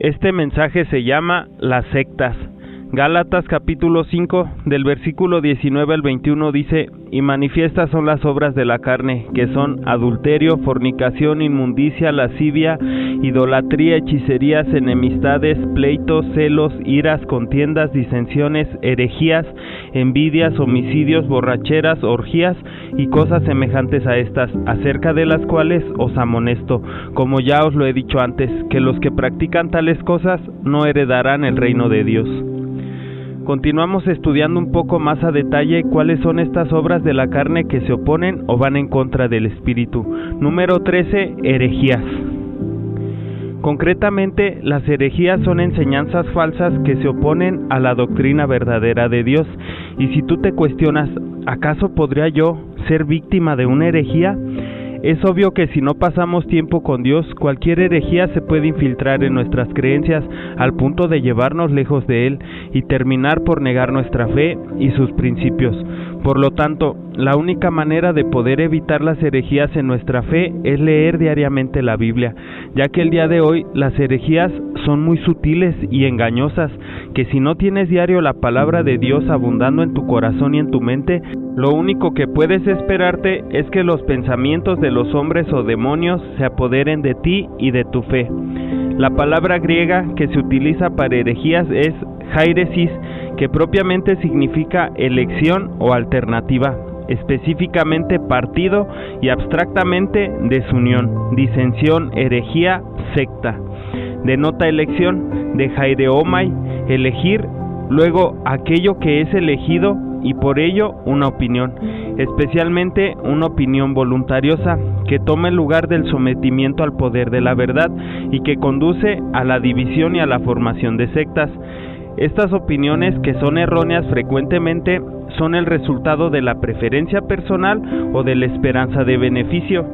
Este mensaje se llama Las sectas. Gálatas capítulo 5, del versículo 19 al 21 dice: Y manifiestas son las obras de la carne, que son adulterio, fornicación, inmundicia, lascivia, idolatría, hechicerías, enemistades, pleitos, celos, iras, contiendas, disensiones, herejías, envidias, homicidios, borracheras, orgías y cosas semejantes a estas, acerca de las cuales os amonesto, como ya os lo he dicho antes, que los que practican tales cosas no heredarán el reino de Dios. Continuamos estudiando un poco más a detalle cuáles son estas obras de la carne que se oponen o van en contra del Espíritu. Número 13, herejías. Concretamente, las herejías son enseñanzas falsas que se oponen a la doctrina verdadera de Dios. Y si tú te cuestionas, ¿acaso podría yo ser víctima de una herejía? Es obvio que si no pasamos tiempo con Dios, cualquier herejía se puede infiltrar en nuestras creencias al punto de llevarnos lejos de Él y terminar por negar nuestra fe y sus principios. Por lo tanto, la única manera de poder evitar las herejías en nuestra fe es leer diariamente la Biblia, ya que el día de hoy las herejías son muy sutiles y engañosas, que si no tienes diario la palabra de Dios abundando en tu corazón y en tu mente, lo único que puedes esperarte es que los pensamientos de los hombres o demonios se apoderen de ti y de tu fe. La palabra griega que se utiliza para herejías es heiresis, que propiamente significa elección o alternativa, específicamente partido y abstractamente desunión, disensión, herejía, secta. Denota elección, de heireomai, elegir, luego aquello que es elegido y por ello una opinión, especialmente una opinión voluntariosa que toma el lugar del sometimiento al poder de la verdad y que conduce a la división y a la formación de sectas. Estas opiniones, que son erróneas frecuentemente, son el resultado de la preferencia personal o de la esperanza de beneficio.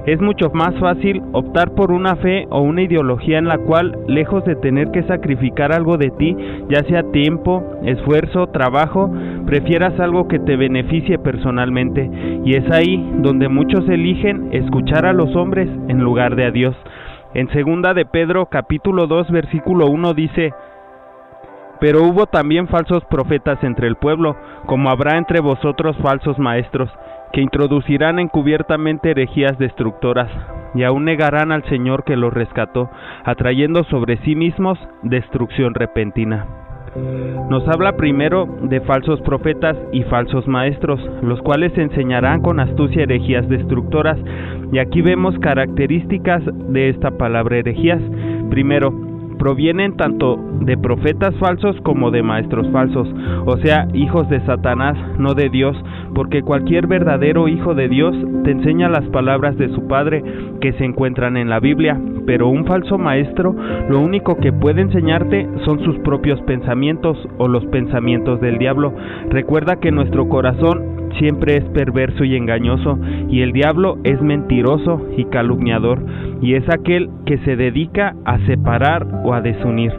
Es mucho más fácil optar por una fe o una ideología en la cual, lejos de tener que sacrificar algo de ti, ya sea tiempo, esfuerzo, trabajo, prefieras algo que te beneficie personalmente, y es ahí donde muchos eligen escuchar a los hombres en lugar de a Dios. En 2 de Pedro capítulo 2 versículo 1 dice: Pero hubo también falsos profetas entre el pueblo, como habrá entre vosotros falsos maestros, que introducirán encubiertamente herejías destructoras, y aún negarán al Señor que los rescató, atrayendo sobre sí mismos destrucción repentina. Nos habla primero de falsos profetas y falsos maestros, los cuales enseñarán con astucia herejías destructoras, y aquí vemos características de esta palabra herejías. Primero, provienen tanto de profetas falsos como de maestros falsos, o sea, hijos de Satanás, no de Dios, porque cualquier verdadero hijo de Dios te enseña las palabras de su Padre que se encuentran en la Biblia, pero un falso maestro lo único que puede enseñarte son sus propios pensamientos o los pensamientos del diablo. Recuerda que nuestro corazón siempre es perverso y engañoso, y el diablo es mentiroso y calumniador, y es aquel que se dedica a separar o a desunir.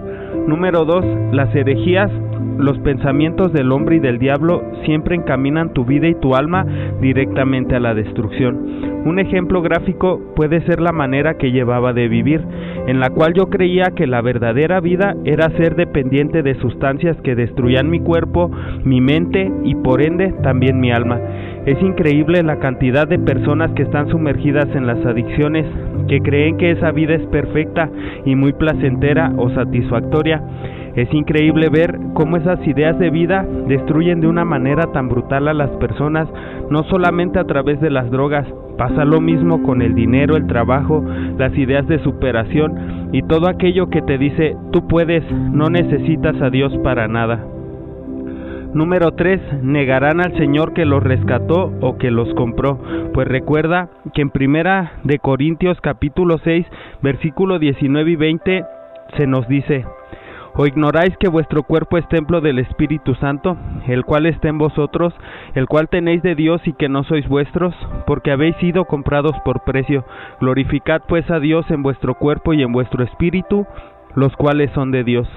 Número 2. Las herejías. Los pensamientos del hombre y del diablo siempre encaminan tu vida y tu alma directamente a la destrucción. Un ejemplo gráfico puede ser la manera que llevaba de vivir, en la cual yo creía que la verdadera vida era ser dependiente de sustancias que destruían mi cuerpo, mi mente y por ende también mi alma. Es increíble la cantidad de personas que están sumergidas en las adicciones, que creen que esa vida es perfecta y muy placentera o satisfactoria. Es increíble ver cómo esas ideas de vida destruyen de una manera tan brutal a las personas, no solamente a través de las drogas. Pasa lo mismo con el dinero, el trabajo, las ideas de superación y todo aquello que te dice: tú puedes, no necesitas a Dios para nada. Número 3. Negarán al Señor que los rescató o que los compró. Pues recuerda que en 1 de Corintios capítulo 6, versículo 19 y 20 se nos dice: ¿O ignoráis que vuestro cuerpo es templo del Espíritu Santo, el cual está en vosotros, el cual tenéis de Dios y que no sois vuestros? Porque habéis sido comprados por precio. Glorificad pues a Dios en vuestro cuerpo y en vuestro espíritu, los cuales son de Dios.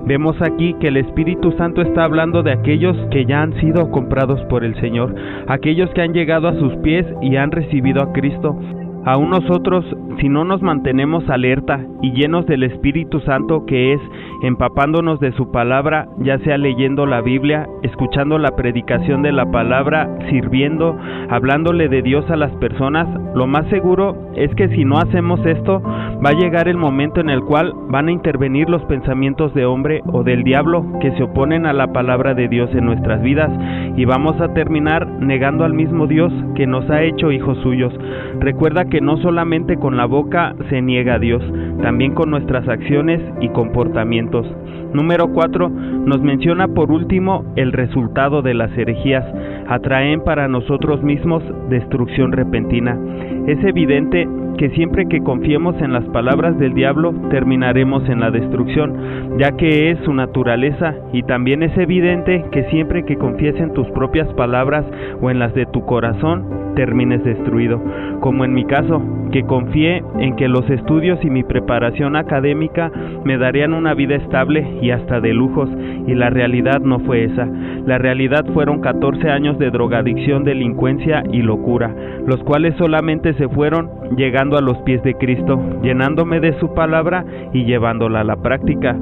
Vemos aquí que el Espíritu Santo está hablando de aquellos que ya han sido comprados por el Señor, aquellos que han llegado a sus pies y han recibido a Cristo. Aún nosotros, si no nos mantenemos alerta y llenos del Espíritu Santo, que es empapándonos de su palabra, ya sea leyendo la Biblia, escuchando la predicación de la palabra, sirviendo, hablándole de Dios a las personas, lo más seguro es que si no hacemos esto, va a llegar el momento en el cual van a intervenir los pensamientos de hombre o del diablo que se oponen a la palabra de Dios en nuestras vidas, y vamos a terminar negando al mismo Dios que nos ha hecho hijos suyos. Recuerda que no solamente con la boca se niega a Dios, también con nuestras acciones y comportamientos. Número 4, nos menciona por último el resultado de las herejías. Atraen para nosotros mismos destrucción repentina. Es evidente que siempre que confiemos en las palabras del diablo, terminaremos en la destrucción, ya que es su naturaleza, y también es evidente que siempre que confíes en tus propias palabras o en las de tu corazón, termines destruido, como en mi caso, que confié en que los estudios y mi preparación académica me darían una vida estable y hasta de lujos, y la realidad no fue esa. La realidad fueron 14 años de drogadicción, delincuencia y locura, los cuales solamente se fueron llegando a los pies de Cristo, llenándome de su palabra y llevándola a la práctica.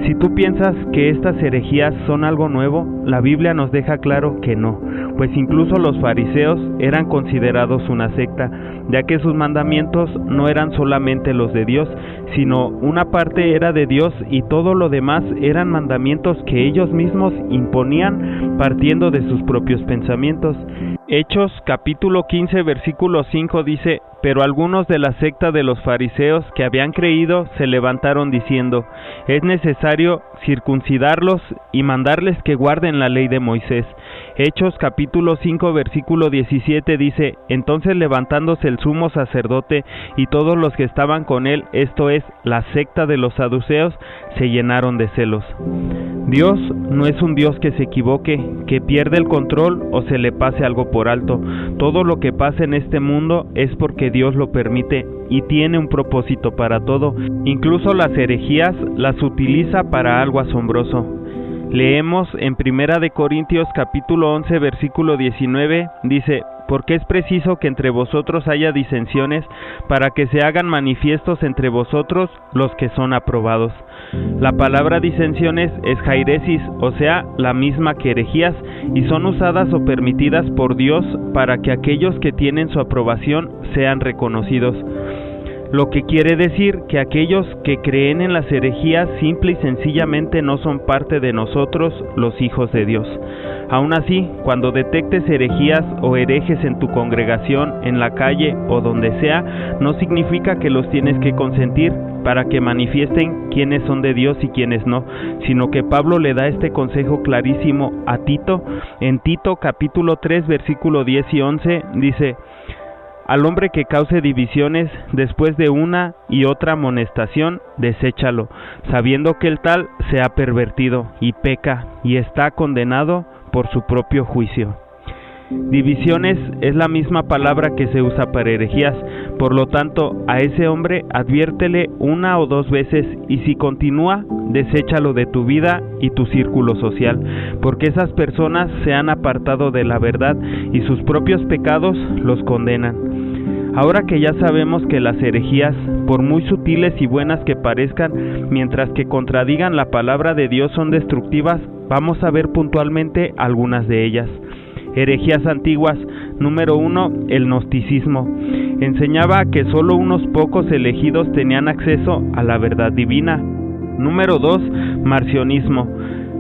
Si tú piensas que estas herejías son algo nuevo, la Biblia nos deja claro que no, pues incluso los fariseos eran considerados una secta, ya que sus mandamientos no eran solamente los de Dios, sino una parte era de Dios y todo lo demás eran mandamientos que ellos mismos imponían partiendo de sus propios pensamientos. Hechos capítulo 15 versículo 5 dice: pero algunos de la secta de los fariseos que habían creído se levantaron diciendo: es necesario circuncidarlos y mandarles que guarden la ley de Moisés. Hechos capítulo 5 versículo 17 dice: entonces levantándose el sumo sacerdote y todos los que estaban con él, esto es, la secta de los saduceos, se llenaron de celos. Dios no es un Dios que se equivoque, que pierde el control o se le pase algo por alto. Todo lo que pasa en este mundo es porque Dios lo permite y tiene un propósito para todo. Incluso las herejías las utiliza para algo asombroso. Leemos en 1 de Corintios capítulo 11 versículo 19, dice: porque es preciso que entre vosotros haya disensiones, para que se hagan manifiestos entre vosotros los que son aprobados. La palabra disensiones es jairesis, o sea, la misma que herejías, y son usadas o permitidas por Dios para que aquellos que tienen su aprobación sean reconocidos. Lo que quiere decir que aquellos que creen en las herejías simple y sencillamente no son parte de nosotros, los hijos de Dios. Aún así, cuando detectes herejías o herejes en tu congregación, en la calle o donde sea, no significa que los tienes que consentir para que manifiesten quiénes son de Dios y quiénes no, sino que Pablo le da este consejo clarísimo a Tito. En Tito capítulo 3 versículo 10 y 11 dice: al hombre que cause divisiones después de una y otra amonestación, deséchalo, sabiendo que el tal se ha pervertido y peca y está condenado por su propio juicio. Divisiones es la misma palabra que se usa para herejías, por lo tanto, a ese hombre adviértele una o dos veces y si continúa, deséchalo de tu vida y tu círculo social, porque esas personas se han apartado de la verdad y sus propios pecados los condenan. Ahora que ya sabemos que las herejías, por muy sutiles y buenas que parezcan, mientras que contradigan la palabra de Dios son destructivas, vamos a ver puntualmente algunas de ellas. Herejías antiguas. Número 1, el gnosticismo. Enseñaba que solo unos pocos elegidos tenían acceso a la verdad divina. Número 2, marcionismo.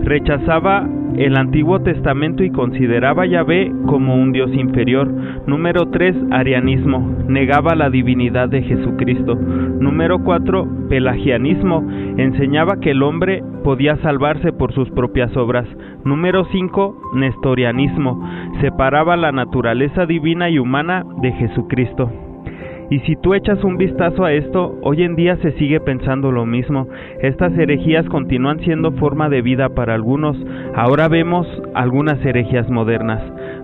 Rechazaba el Antiguo Testamento y consideraba a Yahvé como un Dios inferior. Número 3, arianismo. Negaba la divinidad de Jesucristo. Número 4, pelagianismo. Enseñaba que el hombre podía salvarse por sus propias obras. Número 5, nestorianismo. Separaba la naturaleza divina y humana de Jesucristo. Y si tú echas un vistazo a esto, hoy en día se sigue pensando lo mismo. Estas herejías continúan siendo forma de vida para algunos. Ahora vemos algunas herejías modernas.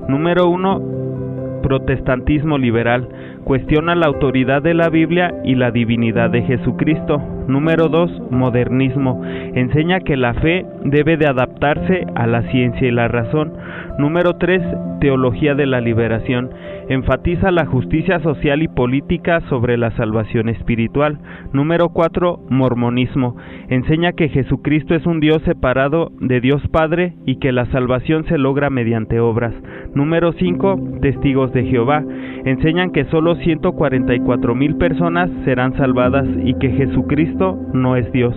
Número 1, protestantismo liberal. Cuestiona la autoridad de la Biblia y la divinidad de Jesucristo. Número 2, modernismo. Enseña que la fe debe de adaptarse a la ciencia y la razón. Número 3, teología de la liberación. Enfatiza la justicia social y política sobre la salvación espiritual. Número 4, mormonismo. Enseña que Jesucristo es un Dios separado de Dios Padre y que la salvación se logra mediante obras. Número 5, testigos de Jehová. Enseñan que solo 144,000 personas serán salvadas y que Jesucristo no es Dios.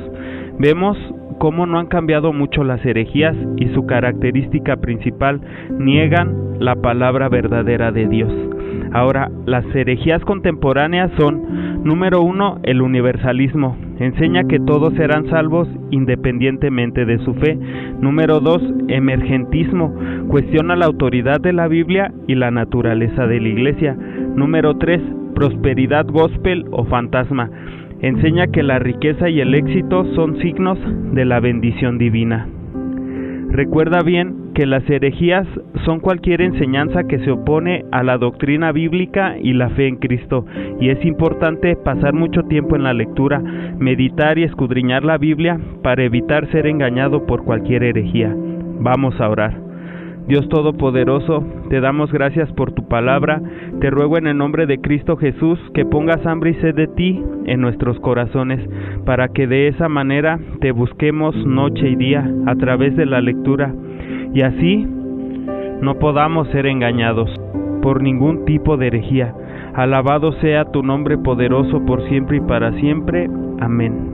Vemos cómo no han cambiado mucho las herejías y su característica principal, niegan la palabra verdadera de Dios. Ahora, las herejías contemporáneas son: número 1, el universalismo. Enseña que todos serán salvos independientemente de su fe. Número 2, emergentismo. Cuestiona la autoridad de la Biblia y la naturaleza de la Iglesia. Número 3, prosperidad gospel o fantasma. Enseña que la riqueza y el éxito son signos de la bendición divina. Recuerda bien que las herejías son cualquier enseñanza que se opone a la doctrina bíblica y la fe en Cristo, y es importante pasar mucho tiempo en la lectura, meditar y escudriñar la Biblia para evitar ser engañado por cualquier herejía. Vamos a orar. Dios Todopoderoso, te damos gracias por tu palabra. Te ruego en el nombre de Cristo Jesús que pongas hambre y sed de ti en nuestros corazones, para que de esa manera te busquemos noche y día a través de la lectura, y así no podamos ser engañados por ningún tipo de herejía. Alabado sea tu nombre poderoso por siempre y para siempre. Amén.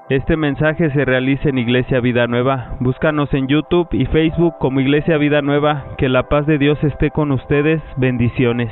Este mensaje se realiza en Iglesia Vida Nueva. Búscanos en YouTube y Facebook como Iglesia Vida Nueva. Que la paz de Dios esté con ustedes. Bendiciones.